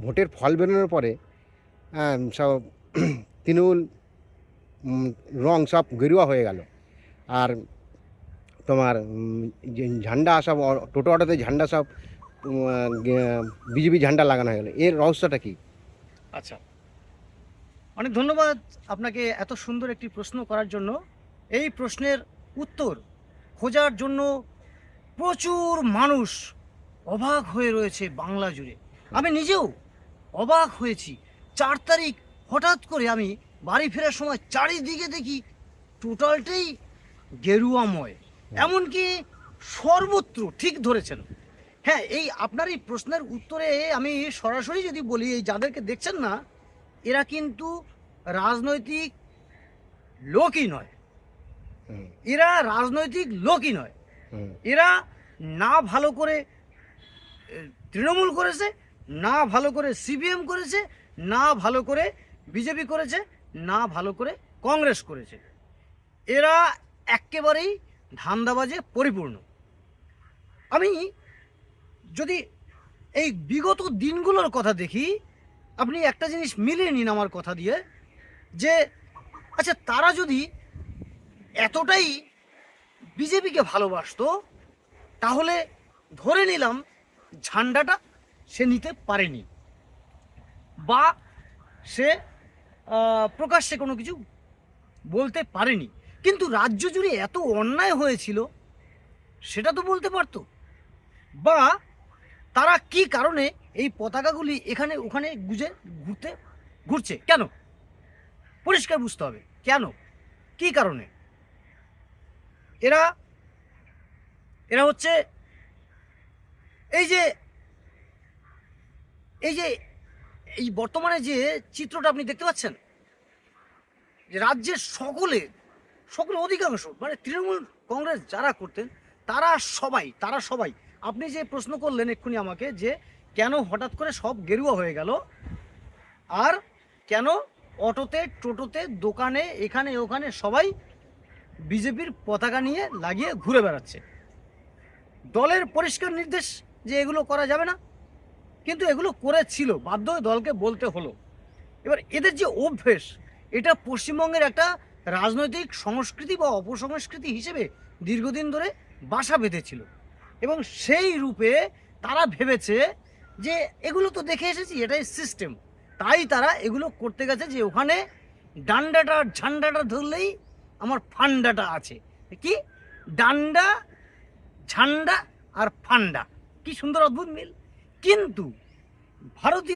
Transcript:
ভোটের ফল বেরোনোর পরে সব তৃণমূল রং সব গেরুয়া হয়ে গেল। আর তোমার যে ঝান্ডা সব টোটো অটোতে ঝান্ডা সব বিজেপি ঝান্ডা লাগানো হয়ে গেল। এর রহস্যটা কি? আচ্ছা, অনেক ধন্যবাদ আপনাকে এত সুন্দর একটি প্রশ্ন করার জন্য। এই প্রশ্নের উত্তর খোঁজার জন্য প্রচুর মানুষ অবাক হয়ে রয়েছে বাংলা জুড়ে। আমি নিজেও অবাক হয়েছি। 4 তারিখ হঠাৎ করে আমি বাড়ি ফেরার সময় চারিদিকে দেখি টোটালটাই গেরুয়াময়, এমনকি সর্বত্র। ঠিক ধরেছেন। হ্যাঁ, এই আপনার এই প্রশ্নের উত্তরে আমি সরাসরি যদি বলি, এই যাদেরকে দেখছেন না, এরা কিন্তু রাজনৈতিক লোকই নয়। হুম, এরা রাজনৈতিক লোকই নয়। হুম, এরা না ভালো করে তৃণমূল করেছে, না ভালো করে সিপিএম করেছে, না ভালো করে বিজেপি করেছে, না ভালো করে কংগ্রেস করেছে। এরা একেবারেই ধান্দাবাজে পরিপূর্ণ। আমি যদি এই বিগত দিনগুলোর কথা দেখি, আপনি একটা জিনিস মিলিয়ে নিন আমার কথা দিয়ে, যে আচ্ছা, তারা যদি এতটাই বিজেপিকে ভালোবাসতো, তাহলে ধরে নিলাম ঝান্ডাটা সে নিতে পারেনি, বা সে প্রকাশ্যে কোনো কিছু বলতে পারেনি, কিন্তু রাজ্য জুড়ে এত অন্যায় হয়েছিল সেটা তো বলতে পারতো। বা তারা কি কারণে এই পতাকাগুলি এখানে ওখানে ঘুরছে কেন, পরিষ্কার বুঝতে হবে কেন, কি কারণে। এরা এরা হচ্ছে এই যে এই যে এই বর্তমানে যে চিত্রটা আপনি দেখতে পাচ্ছেন, যে রাজ্যের সকলে অধিকাংশ, মানে তৃণমূল কংগ্রেস যারা করতেন, তারা সবাই আপনি যে প্রশ্ন করলেন এক্ষুনি আমাকে, যে কেন হঠাৎ করে সব গেরুয়া হয়ে গেল, আর কেন অটোতে টোটোতে দোকানে এখানে ওখানে সবাই বিজেপির পতাকা নিয়ে লাগিয়ে ঘুরে বেড়াচ্ছে। দলের পরিষ্কার নির্দেশ যে এগুলো করা যাবে না, কিন্তু এগুলো করেছিল, বাধ্য হয়ে দলকে বলতে হলো। এবার এদের যে অভ্যেস, এটা পশ্চিমবঙ্গের একটা রাজনৈতিক সংস্কৃতি বা অপসংস্কৃতি হিসেবে দীর্ঘদিন ধরে বাসা বেঁধেছিল, এবং সেই রূপে তারা ভেবেছে যে এগুলো তো দেখে এসেছি, এটাই সিস্টেম। তাই তারা এগুলো করতে গেছে, যে ওখানে ডান্ডাটা ঝান্ডাটা ধরলেই আমার ফান্ডাটা আছে। কি ডান্ডা, ঝান্ডা আর ফান্ডা, কি সুন্দর অদ্ভুত মিল। কিন্তু ভারতীয়